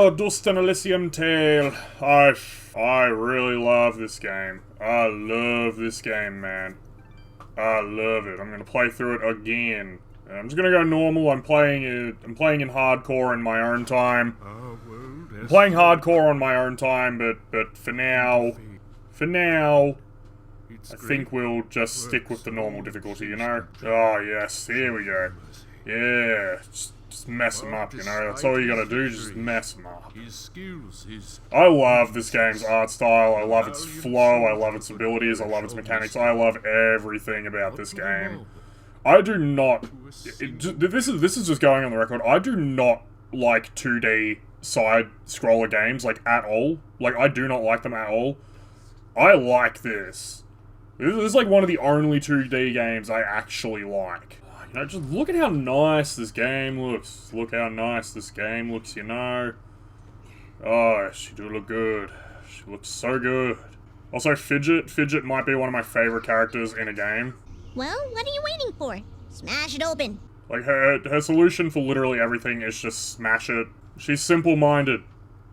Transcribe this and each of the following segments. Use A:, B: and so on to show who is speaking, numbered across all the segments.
A: Oh, Dust and Elysian Tale. I really love this game. I love this game, man. I love it. I'm gonna play through it again. I'm just gonna go normal. I'm playing in hardcore in my own time. I'm playing hardcore on my own time, but for now, I think we'll just stick with the normal difficulty, you know? Oh yes, here we go. Yeah, just mess them up, you know? That's all you gotta do, just mess them up. I love this game's art style, I love its flow, I love its abilities, I love its mechanics, I love everything about this game. I do not... This is just going on the record, I do not like 2D side-scroller games, like, at all. Like, I do not like them at all. I like this. This is like one of the only 2D games I actually like. You know, just look at how nice this game looks. Look how nice this game looks, you know. Oh, she do look good. She looks so good. Also, Fidget. Fidget might be one of my favorite characters in a game.
B: Well, what are you waiting for? Smash it open.
A: Like, her solution for literally everything is just smash it. She's simple-minded.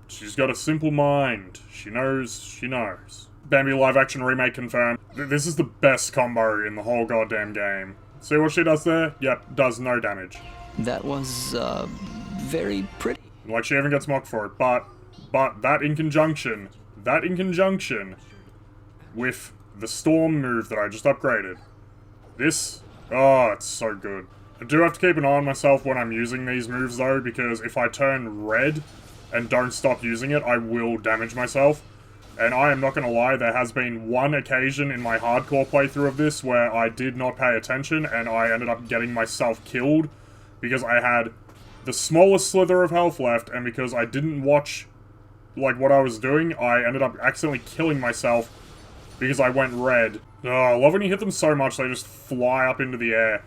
A: She's got a simple mind. She knows, she knows. Bambi live-action remake confirmed. This is the best combo in the whole goddamn game. See what she does there? Yep, does no damage.
C: That was, very pretty.
A: Like, she even gets mocked for it, but that in conjunction with the storm move that I just upgraded. This, oh, it's so good. I do have to keep an eye on myself when I'm using these moves, though, because if I turn red and don't stop using it, I will damage myself. And I am not gonna lie, there has been one occasion in my hardcore playthrough of this where I did not pay attention and I ended up getting myself killed because I had the smallest slither of health left, and because I didn't watch, like, what I was doing, I ended up accidentally killing myself because I went red. Oh, I love when you hit them so much they just fly up into the air.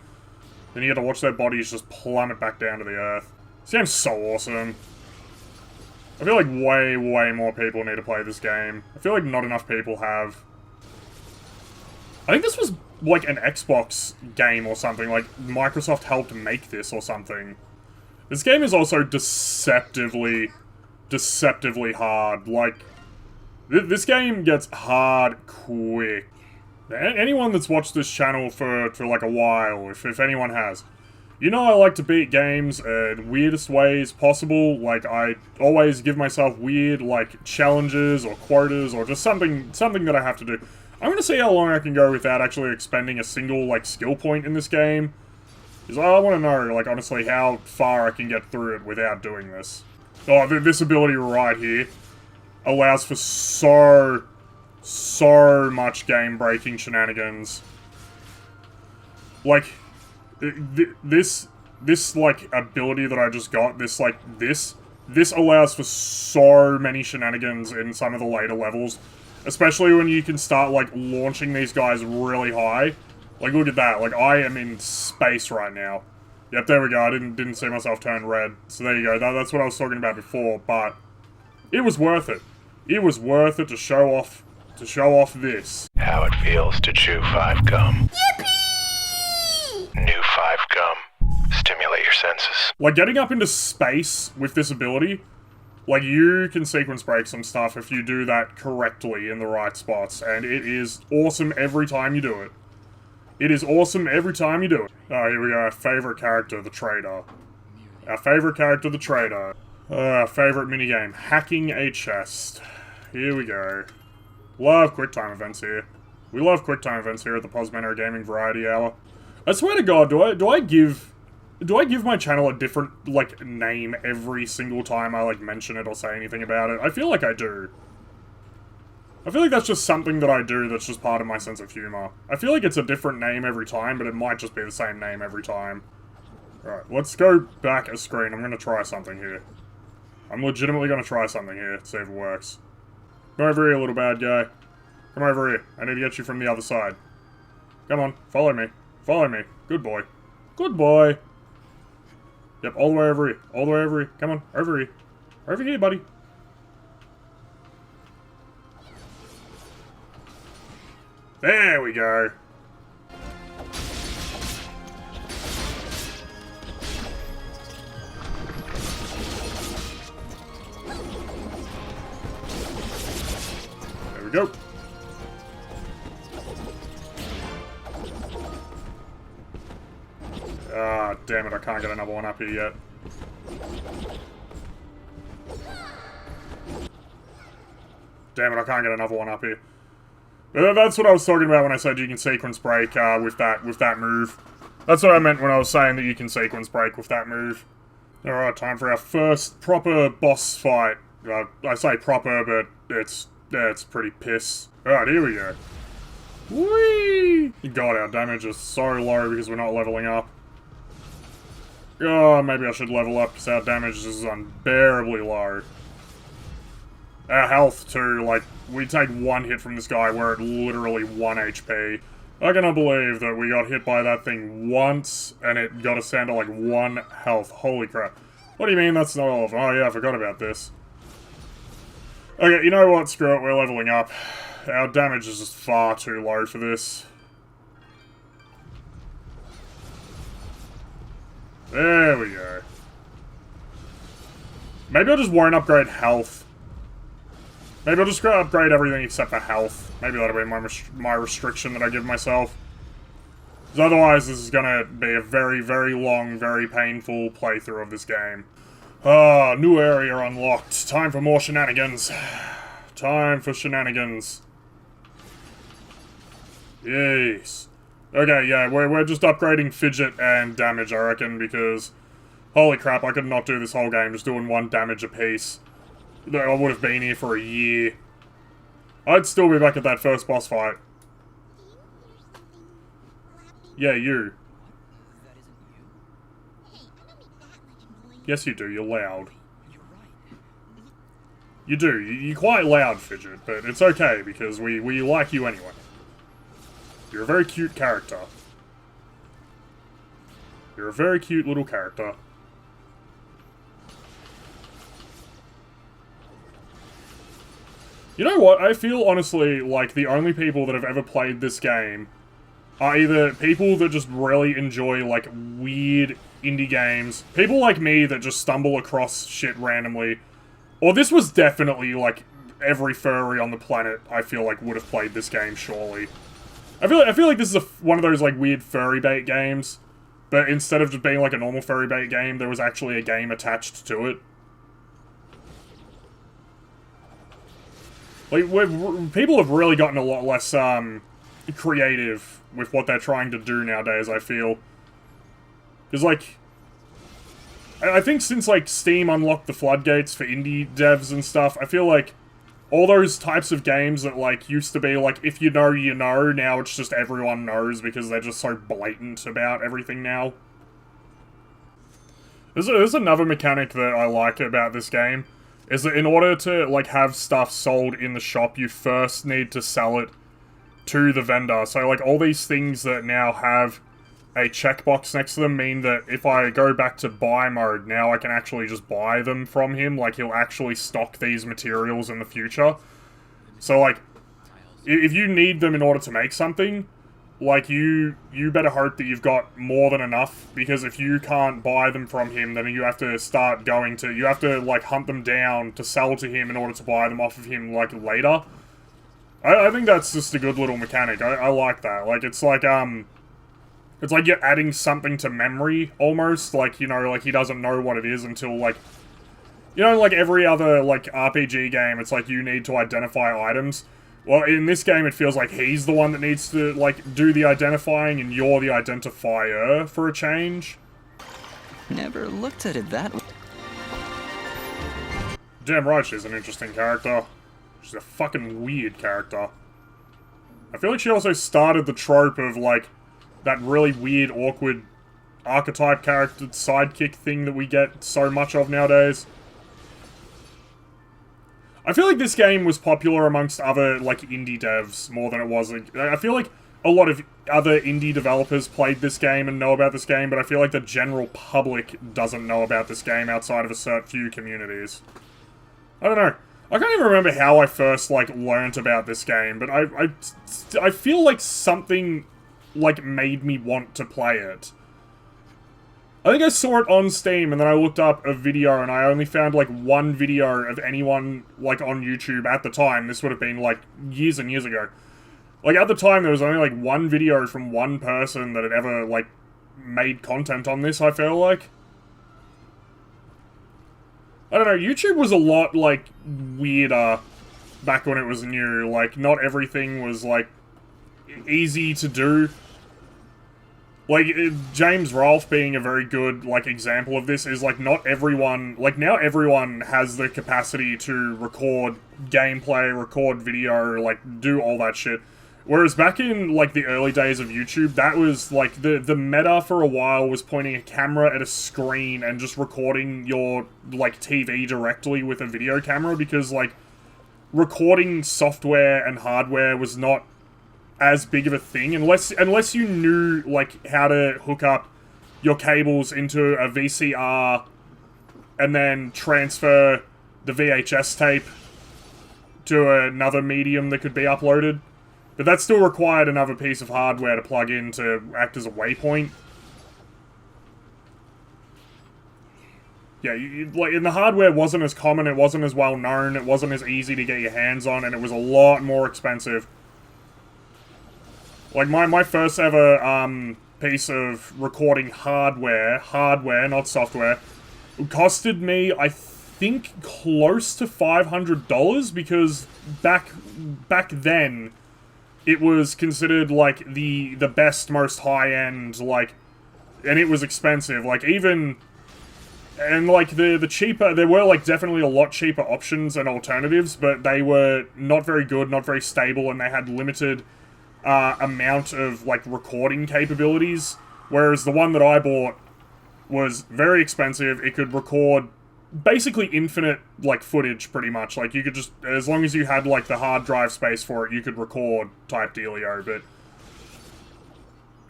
A: Then you get to watch their bodies just plummet back down to the earth. This game's so awesome. I feel like way more people need to play this game. I feel like not enough people have. I think this was, like, an Xbox game or something. Like, Microsoft helped make this or something. This game is also deceptively hard. Like, this game gets hard quick. Anyone that's watched this channel for like, a while, if anyone has, you know I like to beat games in weirdest ways possible. Like, I always give myself weird, like, challenges or quotas or just something that I have to do. I'm gonna see how long I can go without actually expending a single, like, skill point in this game. Because I want to know, like, honestly, how far I can get through it without doing this. Oh, this ability right here allows for so much game-breaking shenanigans. Like, this, like, ability that I just got, this allows for so many shenanigans in some of the later levels. Especially when you can start, like, launching these guys really high. Like, look at that. Like, I am in space right now. Yep, there we go. I didn't see myself turn red. So there you go. That's what I was talking about before, but it was worth it. It was worth it to show off this.
D: How it feels to chew 5 gum.
B: Yippee!
D: New 5 gum. Stimulate your senses.
A: Like, getting up into space with this ability, like, you can sequence break some stuff if you do that correctly in the right spots, and it is awesome every time you do it. It is awesome every time you do it. Oh, here we go, our favorite character, the Trader. Our favorite character, the Trader. Our favorite minigame, hacking a chest. Here we go. Love QuickTime events here. We love QuickTime events here at the Posmano Gaming Variety Hour. I swear to God, do I give my channel a different, like, name every single time I, like, mention it or say anything about it? I feel like I do. I feel like that's just something that I do that's just part of my sense of humor. I feel like it's a different name every time, but it might just be the same name every time. Alright, let's go back a screen. I'm gonna try something here. I'm legitimately gonna try something here, see if it works. Come over here, little bad guy. Come over here. I need to get you from the other side. Come on, follow me. Follow me. Good boy. Good boy. Yep, all the way over here. All the way over here. Come on, over here. Over here, buddy. There we go. we go. Ah, damn it, I can't get another one up here yet. Damn it, I can't get another one up here. That's what I was talking about when I said you can sequence break with that move. That's what I meant when I was saying that you can sequence break with that move. Alright, time for our first proper boss fight. I say proper, but it's pretty piss. Alright, here we go. Whee! God, our damage is so low because we're not leveling up. Oh, maybe I should level up because our damage is unbearably low. Our health, too, like, we take one hit from this guy, we're at literally 1 HP. I cannot believe that we got hit by that thing once, and it got us down to, like, 1 health. Holy crap. What do you mean that's not all of them? Oh, yeah, I forgot about this. Okay, you know what? Screw it, we're leveling up. Our damage is just far too low for this. There we go. Maybe I just won't upgrade health. Maybe I'll just go upgrade everything except for health. Maybe that'll be my restriction that I give myself. Because otherwise, this is gonna be a very, very long, very painful playthrough of this game. Ah, new area unlocked. Time for more shenanigans. Time for shenanigans. Yes. Okay, yeah, we're just upgrading fidget and damage, I reckon, because... Holy crap, I could not do this whole game just doing 1 damage apiece. I would have been here for a year. I'd still be back at that first boss fight. Yeah, you. Yes, you do. You're loud. You do. You're quite loud, Fidget, but it's okay, because we like you anyway. You're a very cute character. You're a very cute little character. You know what? I feel, honestly, like the only people that have ever played this game are either people that just really enjoy, like, weird indie games, people like me that just stumble across shit randomly, or this was definitely, like, every furry on the planet, I feel like, would have played this game, surely. I feel like this is one of those, like, weird furry bait games, but instead of just being, like, a normal furry bait game, there was actually a game attached to it. Like, people have really gotten a lot less, creative with what they're trying to do nowadays, I feel. Because, like, I think since, like, Steam unlocked the floodgates for indie devs and stuff, I feel like all those types of games that, like, used to be, like, if you know, you know, now it's just everyone knows because they're just so blatant about everything now. There's another mechanic that I like about this game. Is that in order to, like, have stuff sold in the shop, you first need to sell it to the vendor. So, like, all these things that now have a checkbox next to them mean that if I go back to buy mode, now I can actually just buy them from him. Like, he'll actually stock these materials in the future. So, like, if you need them in order to make something, like, you better hope that you've got more than enough, because if you can't buy them from him, then you have to start you have to, like, hunt them down to sell to him in order to buy them off of him, like, later. I think that's just a good little mechanic. I like that. Like, it's like you're adding something to memory, almost. Like, you know, like, he doesn't know what it is until, like, you know, like every other, like, RPG game, it's like you need to identify items. Well, in this game, it feels like he's the one that needs to, like, do the identifying, and you're the identifier for a change.
C: Never looked at it that way.
A: Damn right she's an interesting character. She's a fucking weird character. I feel like she also started the trope of, like, that really weird, awkward archetype character sidekick thing that we get so much of nowadays. I feel like this game was popular amongst other, like, indie devs more than it was. I feel like a lot of other indie developers played this game and know about this game, but I feel like the general public doesn't know about this game outside of a certain few communities. I don't know. I can't even remember how I first, like, learnt about this game, but I feel like something, like, made me want to play it. I think I saw it on Steam, and then I looked up a video, and I only found, like, one video of anyone, like, on YouTube at the time. This would have been, like, years and years ago. Like, at the time, there was only, like, one video from one person that had ever, like, made content on this, I feel like. I don't know, YouTube was a lot, like, weirder back when it was new. Like, not everything was, like, easy to do. Like, James Rolfe being a very good, like, example of this is, like, not everyone... Like, now everyone has the capacity to record gameplay, record video, like, do all that shit. Whereas back in, like, the early days of YouTube, that was, like, the meta for a while was pointing a camera at a screen and just recording your, like, TV directly with a video camera, because, like, recording software and hardware was not as big of a thing, unless you knew, like, how to hook up your cables into a VCR and then transfer the VHS tape to another medium that could be uploaded. But that still required another piece of hardware to plug in to act as a waypoint. Yeah, like, and the hardware wasn't as common, it wasn't as well known, it wasn't as easy to get your hands on, and it was a lot more expensive. Like, my first ever, piece of recording hardware, not software, costed me, I think, close to $500, because back then, it was considered, like, the best, most high-end, like, and it was expensive, like, even, and, like, the cheaper, there were, like, definitely a lot cheaper options and alternatives, but they were not very good, not very stable, and they had limited amount of, like, recording capabilities, whereas the one that I bought was very expensive. It could record basically infinite, like, footage, pretty much. Like, you could just, as long as you had, like, the hard drive space for it, you could record type dealio, but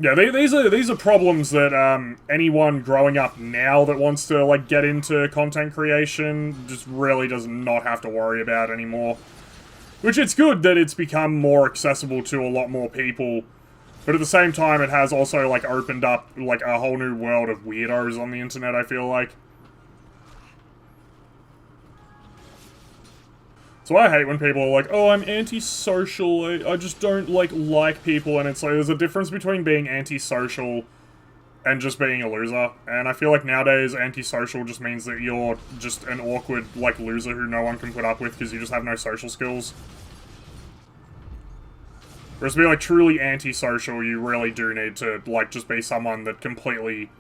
A: yeah, these are problems that anyone growing up now that wants to, like, get into content creation just really does not have to worry about anymore. Which, it's good that it's become more accessible to a lot more people, but at the same time it has also, like, opened up, like, a whole new world of weirdos on the internet, I feel like. So I hate when people are like, oh, I'm antisocial, I just don't, like people, and it's like, there's a difference between being antisocial and just being a loser, and I feel like nowadays antisocial just means that you're just an awkward, like, loser who no one can put up with because you just have no social skills. Whereas to be, like, truly antisocial, you really do need to, like, just be someone that completely,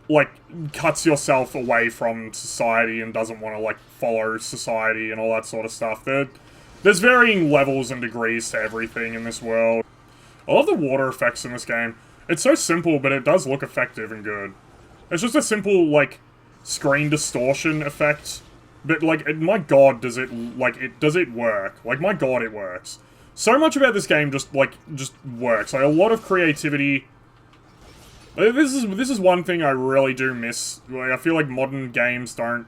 A: like, cuts yourself away from society and doesn't want to, like, follow society and all that sort of stuff. There's varying levels and degrees to everything in this world. I love the water effects in this game. It's so simple, but it does look effective and good. It's just a simple, like, screen distortion effect. But, like, my god, does it work? Like, my god, it works. So much about this game just works. Like, a lot of creativity. This is one thing I really do miss. Like, I feel like modern games don't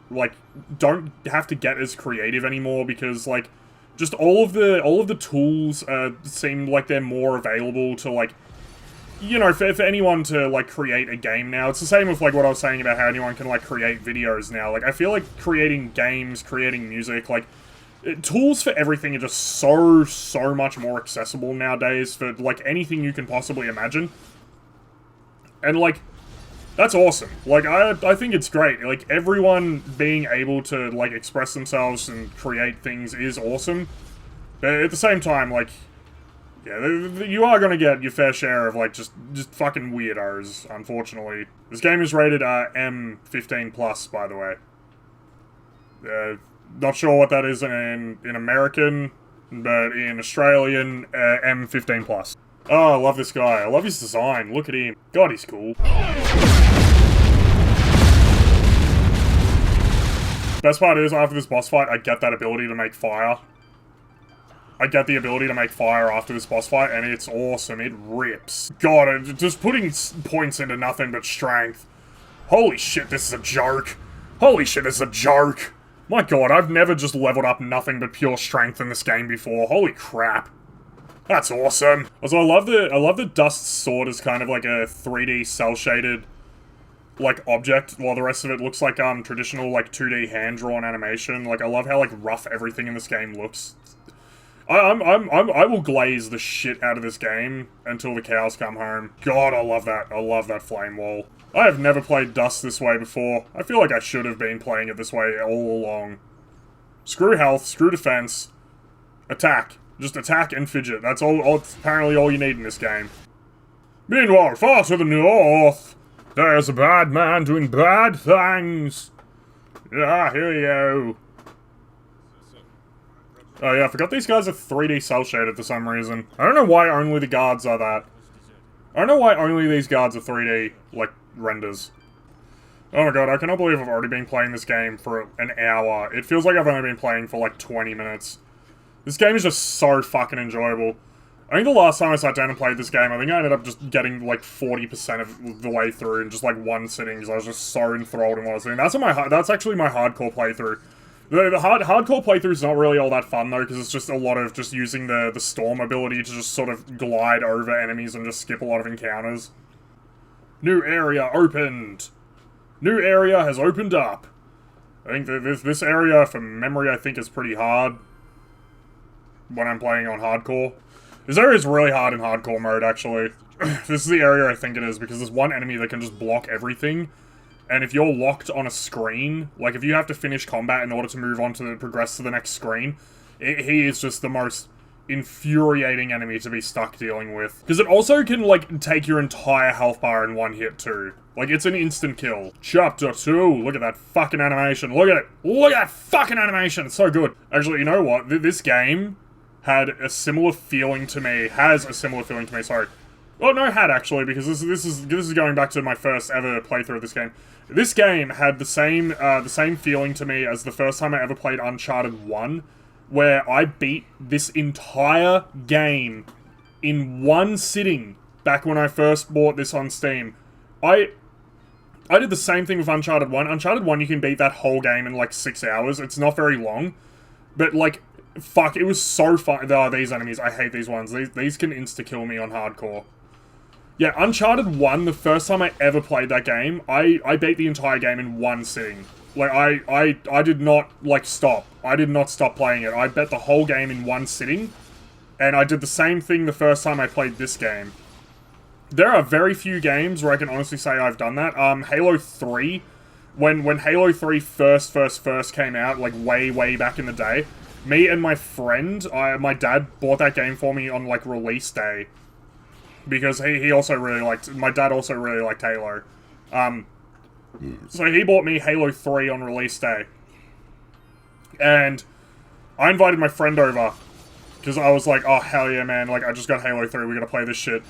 A: have to get as creative anymore, because, like, just all of the tools seem like they're more available to, like, you know, for anyone to, like, create a game now. It's the same with, like, what I was saying about how anyone can, like, create videos now. Like, I feel like creating games, creating music, like, tools for everything are just so much more accessible nowadays for, like, anything you can possibly imagine. And, like, that's awesome. Like, I think it's great. Like, everyone being able to, like, express themselves and create things is awesome. But at the same time, like, yeah, you are gonna get your fair share of, like, just fucking weirdos, unfortunately. This game is rated M15+, by the way. Not sure what that is in American, but in Australian, M15+. Oh, I love this guy. I love his design. Look at him. God, he's cool. Best part is, after this boss fight, I get that ability to make fire. I get the ability to make fire after this boss fight, and it's awesome. It rips. God, just putting points into nothing but strength. Holy shit, this is a joke. Holy shit, this is a joke. My god, I've never just leveled up nothing but pure strength in this game before. Holy crap. That's awesome. Also, I love the Dust Sword as kind of like a 3D cel-shaded, like, object, while the rest of it looks like, traditional, like, 2D hand-drawn animation. Like, I love how, like, rough everything in this game looks. I will glaze the shit out of this game until the cows come home. God, I love that. I love that flame wall. I have never played Dust this way before. I feel like I should have been playing it this way all along. Screw health, screw defense, attack. Just attack and fidget. That's apparently all you need in this game. Meanwhile, far to the north, there's a bad man doing bad things. Ah, here we go. Oh yeah, I forgot these guys are 3D cel-shaded for some reason. I don't know why only the guards are that. I don't know why only these guards are 3D, like, renders. Oh my god, I cannot believe I've already been playing this game for an hour. It feels like I've only been playing for like 20 minutes. This game is just so fucking enjoyable. I think the last time I sat down and played this game, I think I ended up just getting like 40% of the way through in just like one sitting, because I was just so enthralled in what I was doing. That's actually my hardcore playthrough. The hardcore playthrough is not really all that fun though, because it's just a lot of just using the storm ability to just sort of glide over enemies and just skip a lot of encounters. New area opened! New area has opened up! I think this area, from memory, I think is pretty hard when I'm playing on hardcore. This area is really hard in hardcore mode, actually. This is the area I think it is, because there's one enemy that can just block everything. And if you're locked on a screen, like if you have to finish combat in order to move on to progress to the next screen, he is just the most infuriating enemy to be stuck dealing with. Because it also can, like, take your entire health bar in one hit, too. Like, it's an instant kill. Chapter 2, look at that fucking animation. Look at it. Look at that fucking animation. It's so good. Actually, you know what? This game had a similar feeling to me. Has a similar feeling to me, sorry. Well, no, had actually, because this is going back to my first ever playthrough of this game. This game had the same feeling to me as the first time I ever played Uncharted 1, where I beat this entire game in one sitting back when I first bought this on Steam. I did the same thing with Uncharted 1. Uncharted 1, you can beat that whole game in like 6 hours. It's not very long, but like, fuck, it was so fun. Oh, these enemies, I hate these ones. These can insta-kill me on hardcore. Yeah, Uncharted 1, the first time I ever played that game, I beat the entire game in one sitting. Like, I did not, like, stop. I did not stop playing it. I bet the whole game in one sitting, and I did the same thing the first time I played this game. There are very few games where I can honestly say I've done that. Halo 3, when Halo 3 first came out, like, way back in the day, me and my friend, my dad bought that game for me on, like, release day. Because he also really liked... My dad also really liked Halo. So he bought me Halo 3 on release day. And I invited my friend over. Because I was like, oh, hell yeah, man. Like, I just got Halo 3. We gotta play this shit.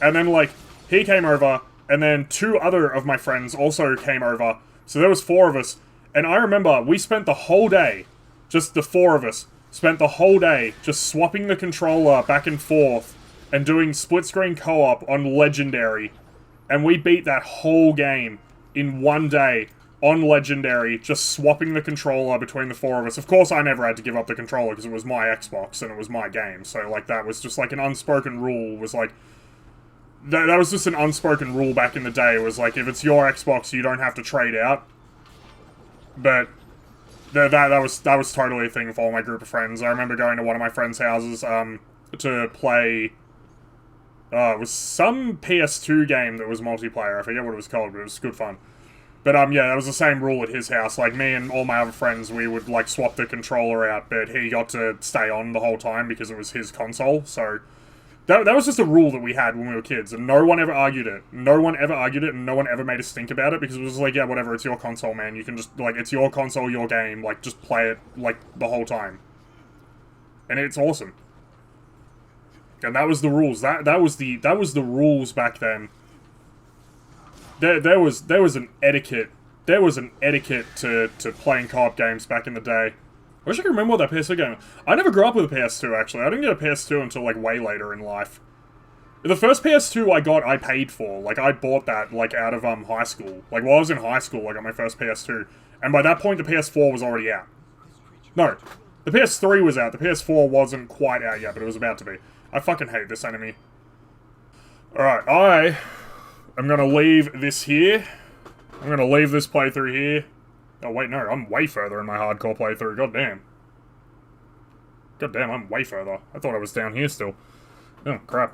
A: And then, like, he came over. And then 2 other of my friends also came over. So there was 4 of us. And I remember we spent the whole day, just the 4 of us, spent the whole day just swapping the controller back and forth and doing split-screen co-op on Legendary. And we beat that whole game in one day on Legendary, just swapping the controller between the 4 of us. Of course, I never had to give up the controller because it was my Xbox and it was my game. So, like, that was just, like, an unspoken rule. Was, like... That was just an unspoken rule back in the day. It was, like, if it's your Xbox, you don't have to trade out. But... That was totally a thing for all my group of friends. I remember going to one of my friends' houses, to play... it was some PS2 game that was multiplayer. I forget what it was called, but it was good fun. But, yeah, that was the same rule at his house. Like, me and all my other friends, we would, like, swap the controller out, but he got to stay on the whole time because it was his console. So, that was just a rule that we had when we were kids, and no one ever argued it. No one ever argued it, and no one ever made a stink about it, because it was like, yeah, whatever, it's your console, man. You can just, like, it's your console, your game. Like, just play it, like, the whole time. And it's awesome. And that was the rules. That was the rules back then. There was an etiquette. There was an etiquette to playing co-op games back in the day. I wish I could remember what that PS2 game... I never grew up with a PS2, actually. I didn't get a PS2 until, like, way later in life. The first PS2 I got, I paid for. Like, I bought that, like, out of, high school. Like, while I was in high school, I got my first PS2. And by that point, the PS4 was already out. No. The PS3 was out. The PS4 wasn't quite out yet, but it was about to be. I fucking hate this enemy. Alright, I am gonna leave this here. I'm gonna leave this playthrough here. Oh, wait, no, I'm way further in my hardcore playthrough. God damn. God damn, I'm way further. I thought I was down here still. Oh, crap.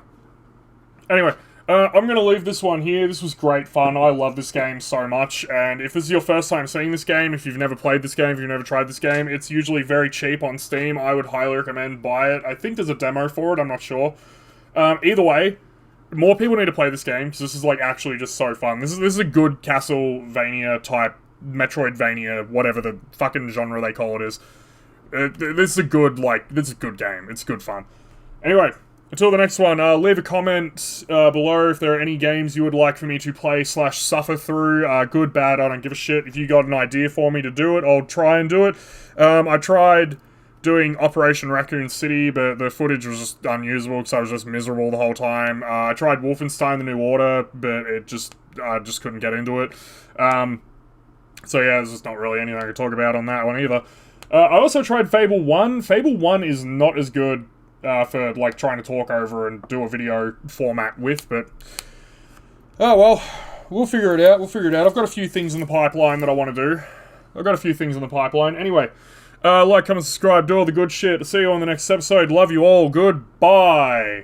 A: Anyway, I'm gonna leave this one here. This was great fun. I love this game so much, and if this is your first time seeing this game, if you've never played this game, if you've never tried this game, it's usually very cheap on Steam. I would highly recommend buy it. I think there's a demo for it, I'm not sure. Either way, more people need to play this game, because this is, like, actually just so fun. This is a good Castlevania-type, Metroidvania, whatever the fucking genre they call it is. This is a good, this is a good game. It's good fun. Anyway, until the next one, leave a comment below if there are any games you would like for me to play / suffer through. Good, bad, I don't give a shit. If you got an idea for me to do it, I'll try and do it. I tried doing Operation Raccoon City, but the footage was just unusable because I was just miserable the whole time. I tried Wolfenstein The New Order, but I just couldn't get into it. So yeah, there's just not really anything I could talk about on that one either. I also tried Fable 1. Fable 1 is not as good for, like, trying to talk over and do a video format with, but... Oh, well, we'll figure it out, I've got a few things in the pipeline that I want to do. Anyway, like, comment, subscribe, do all the good shit. See you on the next episode. Love you all. Goodbye.